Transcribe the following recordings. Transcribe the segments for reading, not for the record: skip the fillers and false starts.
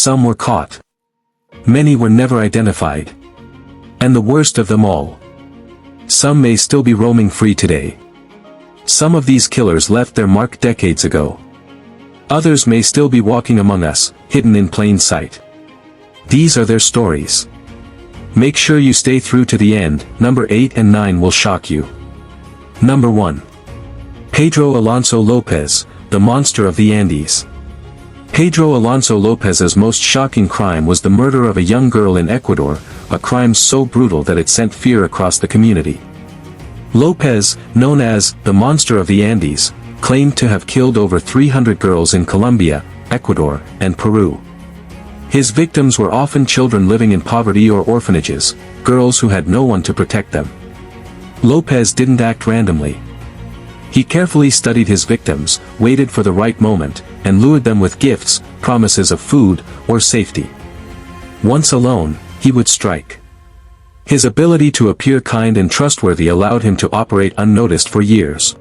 some were caught. Many were never identified. And the worst of them all, some may still be roaming free today. Some of these killers left their mark decades ago. Others may still be walking among us, hidden in plain sight. These are their stories. Make sure you stay through to the end. Number 8 and 9 will shock you. Number 1. Pedro Alonso Lopez, the monster of the Andes. Pedro Alonso Lopez's most shocking crime was the murder of a young girl in Ecuador, a crime so brutal that it sent fear across the community. Lopez, known as the Monster of the Andes, claimed to have killed over 300 girls in Colombia, Ecuador, and Peru. His victims were often children living in poverty or orphanages, girls who had no one to protect them. Lopez didn't act randomly. He carefully studied his victims, waited for the right moment, and lured them with gifts, promises of food, or safety. Once alone, he would strike. His ability to appear kind and trustworthy allowed him to operate unnoticed for years.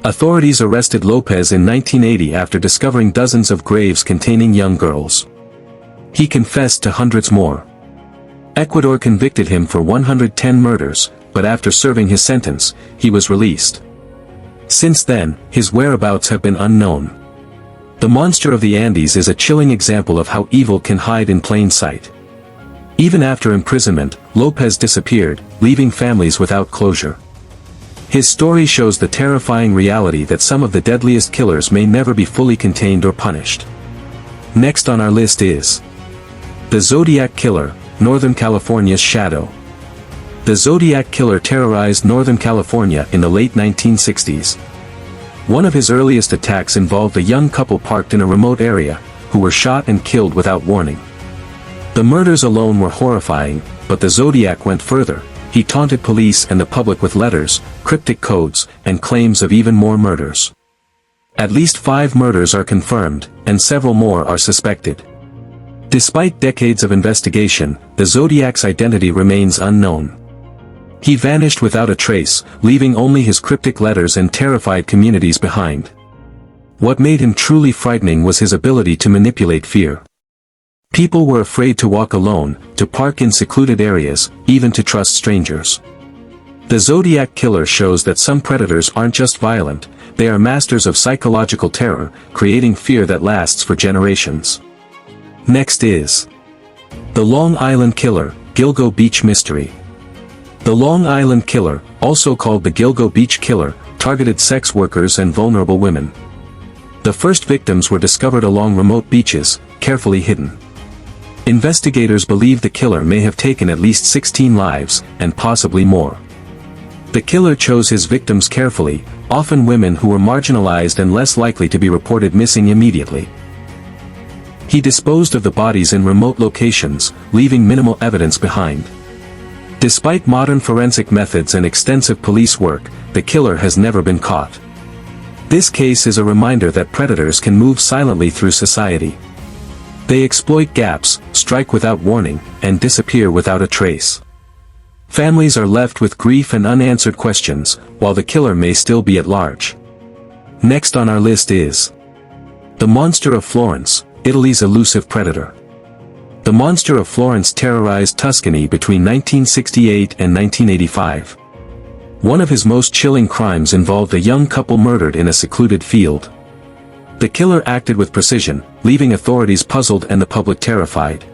Authorities arrested Lopez in 1980 after discovering dozens of graves containing young girls. He confessed to hundreds more. Ecuador convicted him for 110 murders, but after serving his sentence, he was released. Since then, his whereabouts have been unknown. The Monster of the Andes is a chilling example of how evil can hide in plain sight. Even after imprisonment, Lopez disappeared, leaving families without closure. His story shows the terrifying reality that some of the deadliest killers may never be fully contained or punished. Next on our list is the Zodiac Killer, Northern California's Shadow. The Zodiac Killer terrorized Northern California in the late 1960s. One of his earliest attacks involved a young couple parked in a remote area, who were shot and killed without warning. The murders alone were horrifying, but the Zodiac went further. He taunted police and the public with letters, cryptic codes, and claims of even more murders. At least 5 murders are confirmed, and several more are suspected. Despite decades of investigation, the Zodiac's identity remains unknown. He vanished without a trace, leaving only his cryptic letters and terrified communities behind. What made him truly frightening was his ability to manipulate fear. People were afraid to walk alone, to park in secluded areas, even to trust strangers. The Zodiac Killer shows that some predators aren't just violent, they are masters of psychological terror, creating fear that lasts for generations. Next is the Long Island Killer, Gilgo Beach Mystery. The Long Island Killer, also called the Gilgo Beach Killer, targeted sex workers and vulnerable women. The first victims were discovered along remote beaches, carefully hidden. Investigators believe the killer may have taken at least 16 lives, and possibly more. The killer chose his victims carefully, often women who were marginalized and less likely to be reported missing immediately. He disposed of the bodies in remote locations, leaving minimal evidence behind. Despite modern forensic methods and extensive police work, the killer has never been caught. This case is a reminder that predators can move silently through society. They exploit gaps, strike without warning, and disappear without a trace. Families are left with grief and unanswered questions, while the killer may still be at large. Next on our list is the Monster of Florence, Italy's elusive predator. The Monster of Florence terrorized Tuscany between 1968 and 1985. One of his most chilling crimes involved a young couple murdered in a secluded field. The killer acted with precision, leaving authorities puzzled and the public terrified.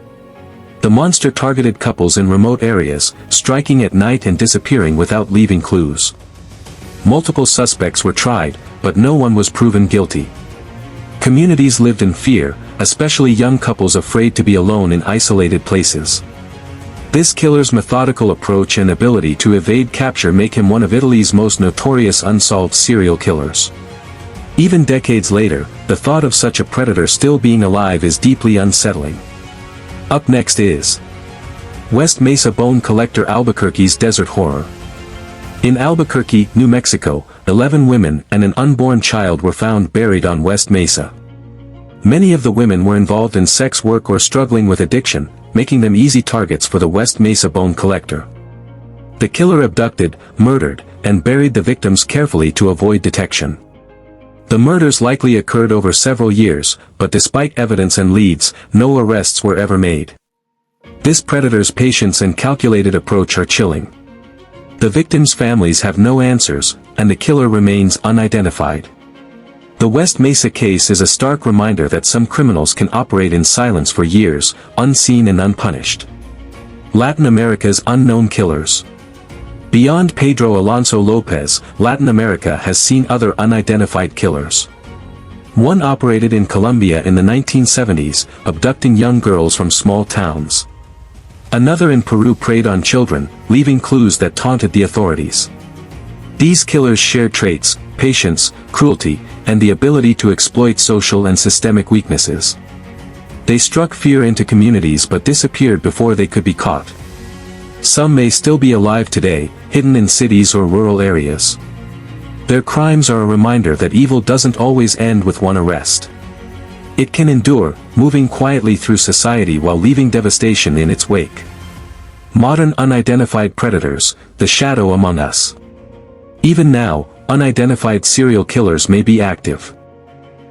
The monster targeted couples in remote areas, striking at night and disappearing without leaving clues. Multiple suspects were tried, but no one was proven guilty. Communities lived in fear, especially young couples afraid to be alone in isolated places. This killer's methodical approach and ability to evade capture make him one of Italy's most notorious unsolved serial killers. Even decades later, the thought of such a predator still being alive is deeply unsettling. Up next is West Mesa Bone Collector, Albuquerque's Desert Horror. In Albuquerque, New Mexico, 11 women and an unborn child were found buried on West Mesa. Many of the women were involved in sex work or struggling with addiction, making them easy targets for the West Mesa Bone Collector. The killer abducted, murdered, and buried the victims carefully to avoid detection. The murders likely occurred over several years, but despite evidence and leads, no arrests were ever made. This predator's patience and calculated approach are chilling. The victims' families have no answers, and the killer remains unidentified. The West Mesa case is a stark reminder that some criminals can operate in silence for years, unseen and unpunished. Latin America's unknown killers. Beyond Pedro Alonso Lopez, Latin America has seen other unidentified killers. One operated in Colombia in the 1970s, abducting young girls from small towns. Another in Peru preyed on children, leaving clues that taunted the authorities. These killers shared traits: patience, cruelty, and the ability to exploit social and systemic weaknesses. They struck fear into communities but disappeared before they could be caught. Some may still be alive today, hidden in cities or rural areas. Their crimes are a reminder that evil doesn't always end with one arrest. It can endure, moving quietly through society while leaving devastation in its wake. Modern unidentified predators, the shadow among us. Even now, unidentified serial killers may be active.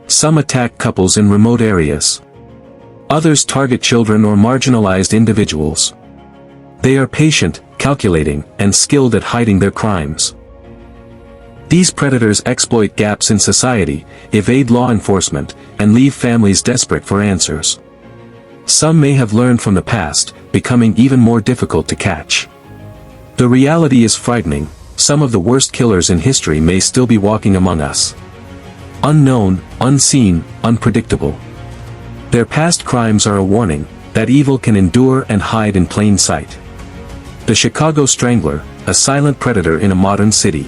Some attack couples in remote areas. Others target children or marginalized individuals. They are patient, calculating, and skilled at hiding their crimes. These predators exploit gaps in society, evade law enforcement, and leave families desperate for answers. Some may have learned from the past, becoming even more difficult to catch. The reality is frightening: some of the worst killers in history may still be walking among us. Unknown, unseen, unpredictable. Their past crimes are a warning that evil can endure and hide in plain sight. The Chicago Strangler, a silent predator in a modern city.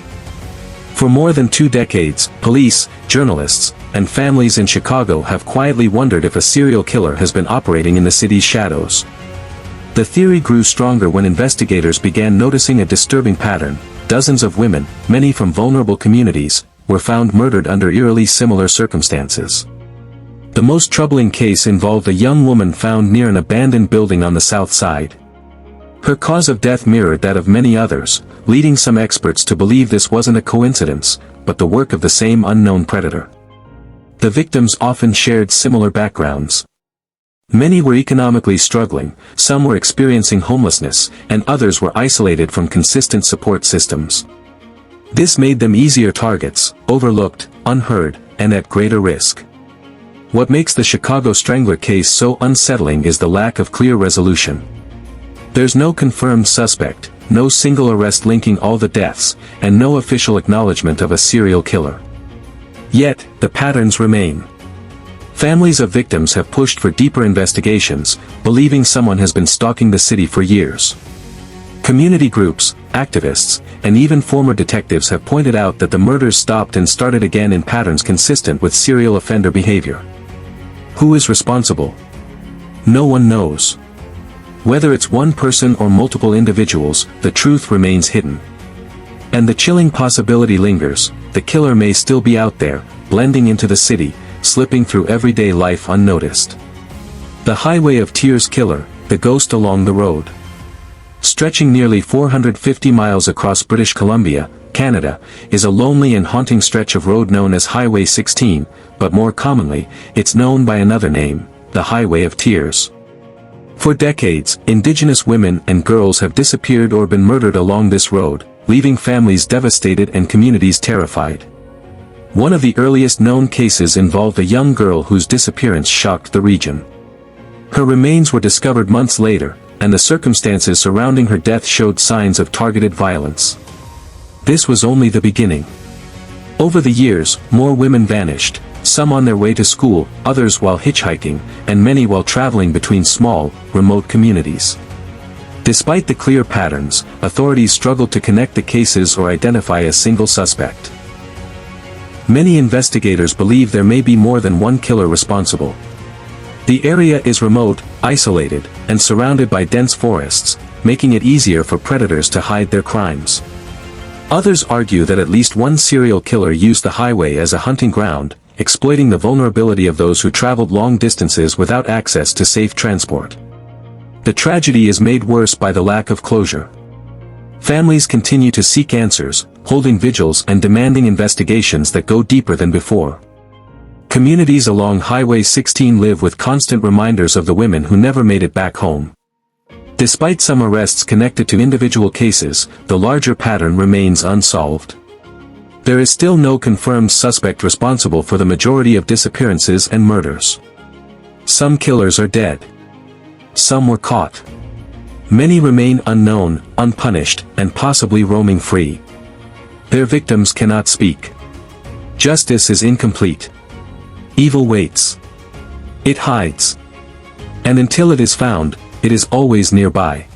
For more than 2 decades, police, journalists, and families in Chicago have quietly wondered if a serial killer has been operating in the city's shadows. The theory grew stronger when investigators began noticing a disturbing pattern. Dozens of women, many from vulnerable communities, were found murdered under eerily similar circumstances. The most troubling case involved a young woman found near an abandoned building on the south side. Her cause of death mirrored that of many others, leading some experts to believe this wasn't a coincidence, but the work of the same unknown predator. The victims often shared similar backgrounds. Many were economically struggling, some were experiencing homelessness, and others were isolated from consistent support systems. This made them easier targets, overlooked, unheard, and at greater risk. What makes the Chicago Strangler case so unsettling is the lack of clear resolution. There's no confirmed suspect, no single arrest linking all the deaths, and no official acknowledgement of a serial killer. Yet, the patterns remain. Families of victims have pushed for deeper investigations, believing someone has been stalking the city for years. Community groups, activists, and even former detectives have pointed out that the murders stopped and started again in patterns consistent with serial offender behavior. Who is responsible? No one knows. Whether it's one person or multiple individuals, the truth remains hidden. And the chilling possibility lingers: the killer may still be out there, blending into the city, slipping through everyday life unnoticed. The Highway of Tears killer, the ghost along the road. Stretching nearly 450 miles across British Columbia, Canada, is a lonely and haunting stretch of road known as Highway 16, but more commonly, it's known by another name, the Highway of Tears. For decades, Indigenous women and girls have disappeared or been murdered along this road, leaving families devastated and communities terrified. One of the earliest known cases involved a young girl whose disappearance shocked the region. Her remains were discovered months later, and the circumstances surrounding her death showed signs of targeted violence. This was only the beginning. Over the years, more women vanished, some on their way to school, others while hitchhiking, and many while traveling between small, remote communities. Despite the clear patterns, authorities struggled to connect the cases or identify a single suspect. Many investigators believe there may be more than one killer responsible. The area is remote, isolated, and surrounded by dense forests, making it easier for predators to hide their crimes. Others argue that at least one serial killer used the highway as a hunting ground, exploiting the vulnerability of those who traveled long distances without access to safe transport. The tragedy is made worse by the lack of closure. Families continue to seek answers, holding vigils and demanding investigations that go deeper than before. Communities along Highway 16 live with constant reminders of the women who never made it back home. Despite some arrests connected to individual cases, the larger pattern remains unsolved. There is still no confirmed suspect responsible for the majority of disappearances and murders. Some killers are dead. Some were caught. Many remain unknown, unpunished, and possibly roaming free. Their victims cannot speak. Justice is incomplete. Evil waits. It hides. And until it is found, it is always nearby.